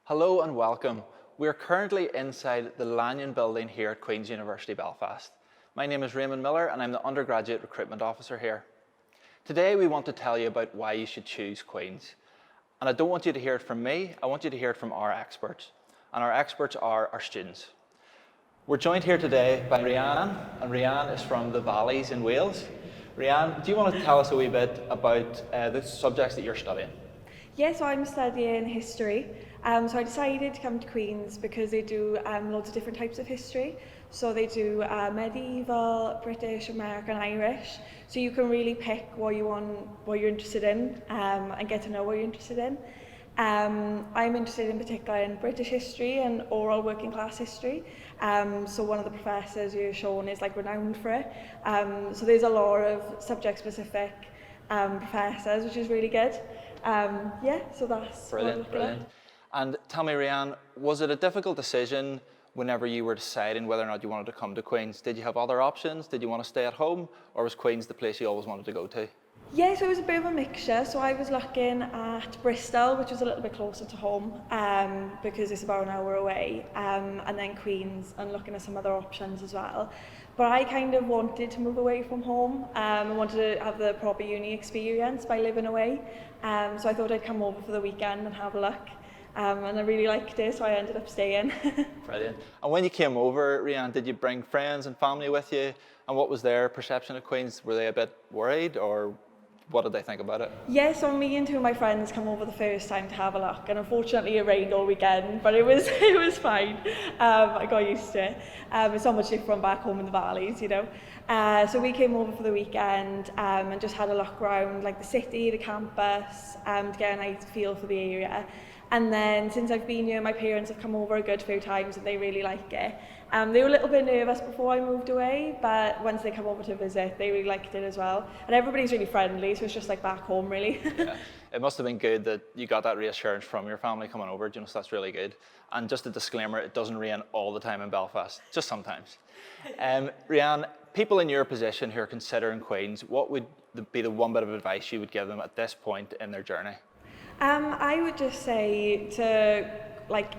Hello and welcome. We are currently inside the Lanyon building here at Queen's University Belfast. My name is Raymond Miller and I'm the Undergraduate Recruitment Officer here. Today we want to tell you about why you should choose Queen's. And I don't want you to hear it from me, I want you to hear it from our experts. And our experts are our students. We're joined here today by Rhiannon, and Rhiannon is from the Valleys in Wales. Rhiannon, do you want to tell us a wee bit about the subjects that you're studying? So I'm studying history. So I decided to come to Queen's because they do loads of different types of history. So they do medieval, British, American, Irish. So you can really pick what you want, what you're interested in, and get to know what you're interested in. I'm interested in particular in British history and oral working class history. So one of the professors you're shown is like renowned for it. So there's a lot of subject specific professors, which is really good. So that's Brilliant. And tell me, Rhiannon, was it a difficult decision whenever you were deciding whether or not you wanted to come to Queen's? Did you have other options? Did you want to stay at home? Or was Queen's the place you always wanted to go to? So it was a bit of a mixture. So I was looking at Bristol, which was a little bit closer to home, because it's about an hour away, and then Queen's, and looking at some other options as well. But I kind of wanted to move away from home. I wanted to have the proper uni experience by living away. So I thought I'd come over for the weekend and have a look. And I really liked it, so I ended up staying. Brilliant. And when you came over, Rhiannon, did you bring friends and family with you? And what was their perception of Queen's? Were they a bit worried, or what did they think about it? So me and two of my friends come over the first time to have a look, and unfortunately it rained all weekend, but it was fine. I got used to it. It's so much different back home in the valleys, you know. So we came over for the weekend and just had a look around, like the city, the campus, to get a nice feel for the area. And then since I've been here, my parents have come over a good few times and they really like it. They were a little bit nervous before I moved away, but once they come over to visit, they really liked it as well. And everybody's really friendly, so it's just like back home, really. Yeah. It must have been good that you got that reassurance from your family coming over, so that's really good. And just a disclaimer, it doesn't rain all the time in Belfast, just sometimes. Rhiannon, people in your position who are considering Queen's, what would be the one bit of advice you would give them at this point in their journey? I would just say to,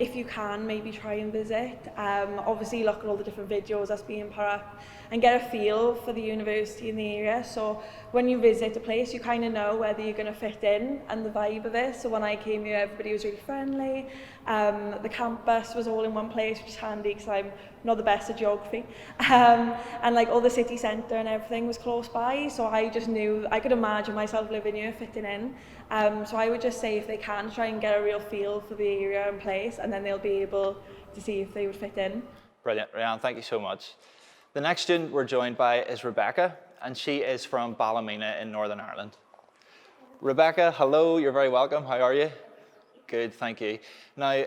if you can, maybe try and visit. Obviously look at all the different videos that's being put up and get a feel for the university in the area. So when you visit a place, you kind of know whether you're going to fit in and the vibe of it. So when I came here, everybody was really friendly. The campus was all in one place, which is handy because I'm not the best at geography. And all the city centre and everything was close by. So I just knew, I could imagine myself living here, fitting in. So I would just say if they can, try and get a real feel for the area and place, and then they'll be able to see if they would fit in. Brilliant, Rhiannon, thank you so much. The next student we're joined by is Rebecca, and she is from Ballymena in Northern Ireland. Rebecca, hello, you're very welcome. How are you? Good, thank you. Now,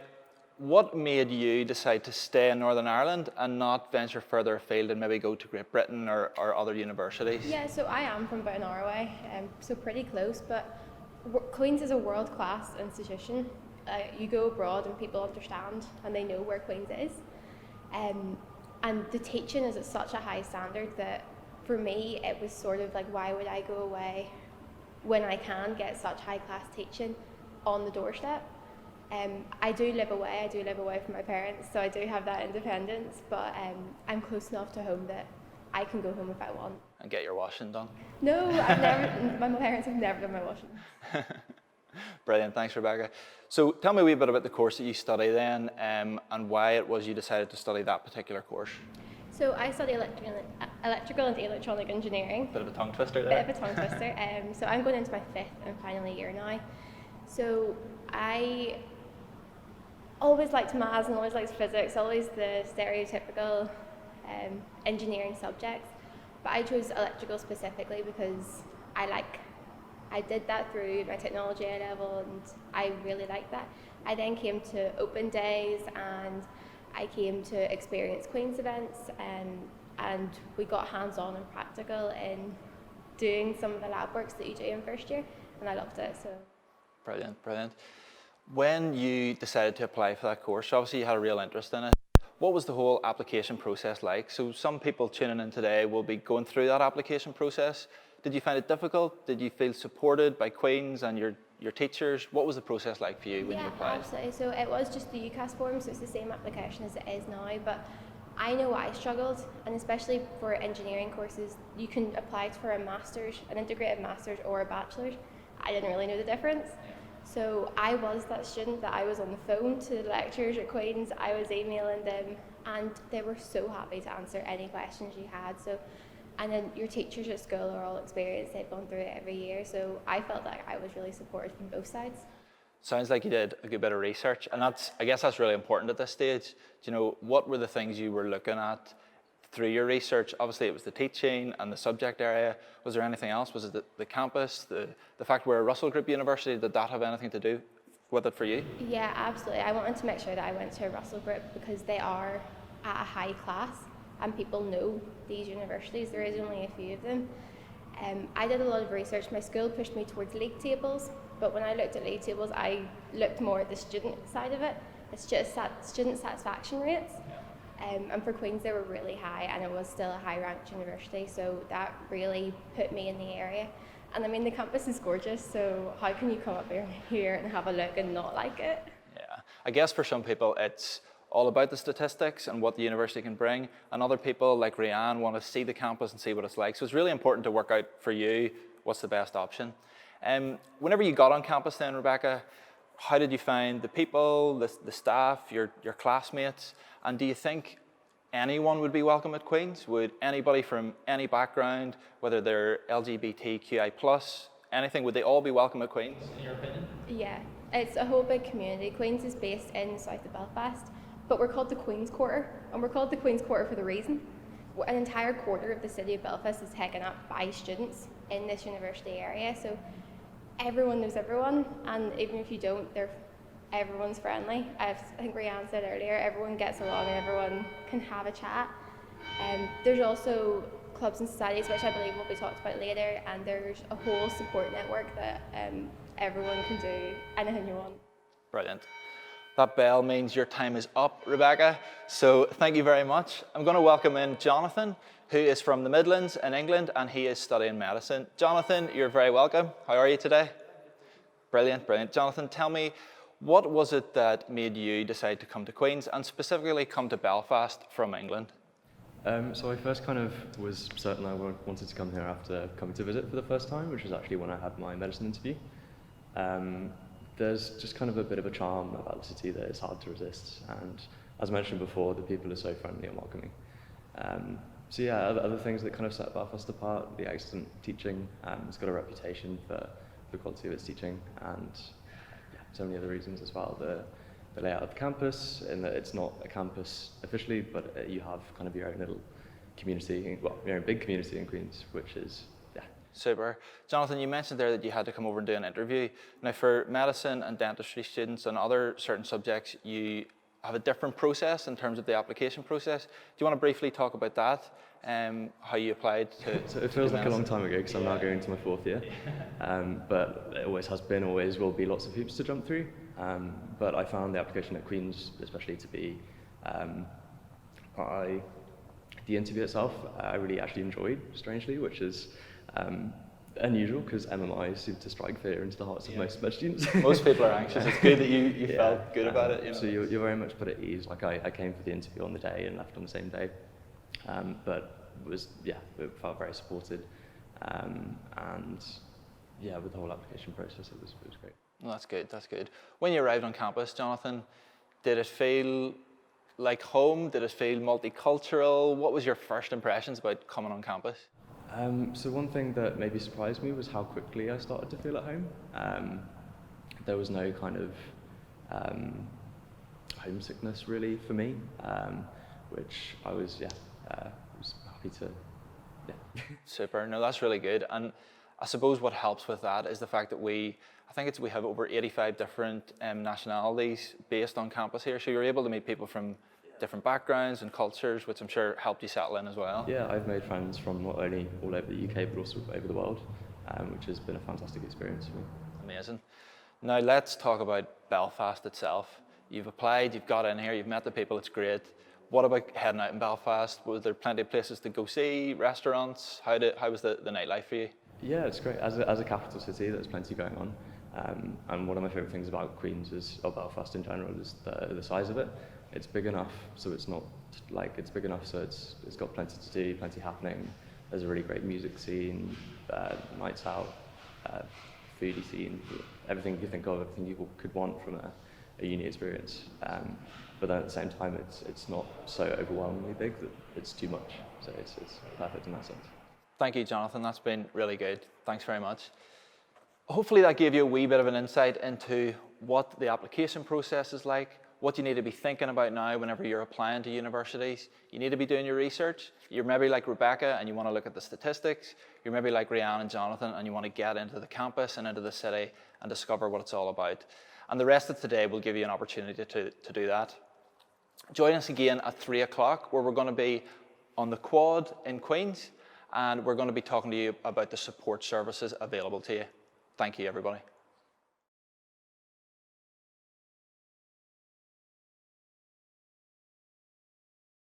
what made you decide to stay in Northern Ireland and not venture further afield and maybe go to Great Britain or other universities? So I am from about an hour away, so pretty close, but Queen's is a world-class institution. You go abroad and people understand and they know where Queen's is. And the teaching is at such a high standard that for me it was sort of like, why would I go away when I can get such high-class teaching on the doorstep? I do live away from my parents, so I do have that independence, but I'm close enough to home that I can go home if I want. And get your washing done? No, my parents have never done my washing. Brilliant, thanks Rebecca. So tell me a wee bit about the course that you study then, and why it was you decided to study that particular course. So I study electrical and electronic engineering. Bit of a tongue twister there. Bit of a tongue twister. So I'm going into my 5th and final year now. So I always liked maths and always liked physics, always the stereotypical engineering subjects. But I chose electrical specifically because I did that through my technology A level and I really liked that. I then came to open days and I came to experience Queen's events, and we got hands-on and practical in doing some of the lab works that you do in first year, and I loved it. So Brilliant. When you decided to apply for that course, obviously you had a real interest in it. What was the whole application process like? So some people tuning in today will be going through that application process. Did you find it difficult? Did you feel supported by Queen's and your your teachers? What was the process like for you when you Yeah, applied? absolutely. So it was just the UCAS form, so it's the same application as it is now. But I know I struggled, and especially for engineering courses, you can apply for a master's, an integrated master's, or a bachelor's. I didn't really know the difference. So I was that student that I was on the phone to the lecturers at Queen's, I was emailing them, and they were so happy to answer any questions you had. So, and then your teachers at school are all experienced, they've gone through it every year. So I felt like I was really supported from both sides. Sounds like you did a good bit of research, and I guess that's really important at this stage. Do you know, what were the things you were looking at through your research? Obviously it was the teaching and the subject area. Was there anything else? Was it the campus, the fact we're a Russell Group university? Did that have anything to do with it for you? Yeah, absolutely. I wanted to make sure that I went to a Russell Group because they are at a high class and people know these universities. There is only a few of them. I did a lot of research. My school pushed me towards league tables, but when I looked at league tables, I looked more at the student side of it. It's just student satisfaction rates. And for Queen's, they were really high, and it was still a high-ranked university, so that really put me in the area. And I mean, the campus is gorgeous, so how can you come up here and have a look and not like it? Yeah, I guess for some people it's all about the statistics and what the university can bring, and other people like Rianne want to see the campus and see what it's like. So it's really important to work out for you what's the best option. Whenever you got on campus then, Rebecca, how did you find the people, the staff, your classmates, and do you think anyone would be welcome at Queen's? Would anybody from any background, whether they're LGBTQI+, anything, would they all be welcome at Queen's, in your opinion? Yeah, it's a whole big community. Queen's is based in the south of Belfast, but we're called the Queen's Quarter, and we're called the Queen's Quarter for the reason. An entire quarter of the city of Belfast is taken up by students in this university area, so everyone knows everyone, and even if you don't, everyone's friendly. I think Rianne said earlier, everyone gets along and everyone can have a chat. There's also clubs and societies, which I believe will be talked about later, and there's a whole support network that everyone can do anything you want. Brilliant. That bell means your time is up, Rebecca, so thank you very much. I'm going to welcome in Jonathan, who is from the Midlands in England, and he is studying medicine. Jonathan, you're very welcome. How are you today? Brilliant, brilliant. Jonathan, tell me, what was it that made you decide to come to Queen's and specifically come to Belfast from England? So I first kind of was certain I wanted to come here after coming to visit for the first time, which was actually when I had my medicine interview. There's just kind of a bit of a charm about the city that is hard to resist, and as mentioned before, the people are so friendly and welcoming. So yeah, other things that kind of set Belfast apart, the excellent teaching. It's got a reputation for the quality of its teaching, and so many other reasons as well. The layout of the campus, in that it's not a campus officially, but you have kind of your own little community, well, your own big community in Queen's, which is, yeah. Super. Jonathan, you mentioned there that you had to come over and do an interview. Now, for medicine and dentistry students and other certain subjects, you have a different process in terms of the application process. Do you want to briefly talk about that? How you applied to... So it feels like a long time ago because I'm now going into my fourth year, but it always has been, always will be lots of hoops to jump through. But I found the application at Queen's especially to be, the interview itself, I really actually enjoyed, strangely, which is unusual because MMI seem to strike fear into the hearts of most med students. Most people are anxious. It's good that you felt good about it. You know? So you're very much put at ease. Like I came for the interview on the day and left on the same day, but it felt very supported, and yeah, with the whole application process, it was great. Well, that's good. That's good. When you arrived on campus, Jonathan, did it feel like home? Did it feel multicultural? What was your first impressions about coming on campus? So one thing that maybe surprised me was how quickly I started to feel at home. There was no kind of homesickness really for me, which I was was happy to. Yeah. Super. No, that's really good. And I suppose what helps with that is the fact that we have over 85 different nationalities based on campus here. So you're able to meet people from different backgrounds and cultures, which I'm sure helped you settle in as well. Yeah, I've made friends from not only all over the UK, but also over the world, which has been a fantastic experience for me. Amazing. Now let's talk about Belfast itself. You've applied, you've got in here, you've met the people, it's great. What about heading out in Belfast? Was there plenty of places to go see, restaurants? How was the nightlife for you? Yeah, it's great. As a capital city, there's plenty going on. And one of my favourite things about Queen's or Belfast in general is the size of it. It's big enough so it's not like, it's big enough so it's got plenty to do, plenty happening. There's a really great music scene, nights out, foodie scene, everything you think of, everything you could want from a uni experience. But then at the same time, it's not so overwhelmingly big that it's too much. So it's perfect in that sense. Thank you, Jonathan. That's been really good. Thanks very much. Hopefully that gave you a wee bit of an insight into what the application process is like, what you need to be thinking about now whenever you're applying to universities. You need to be doing your research. You're maybe like Rebecca and you want to look at the statistics. You're maybe like Rhiannon and Jonathan and you want to get into the campus and into the city and discover what it's all about. And the rest of today will give you an opportunity to do that. Join us again at 3 o'clock where we're going to be on the quad in Queen's and we're going to be talking to you about the support services available to you. Thank you, everybody.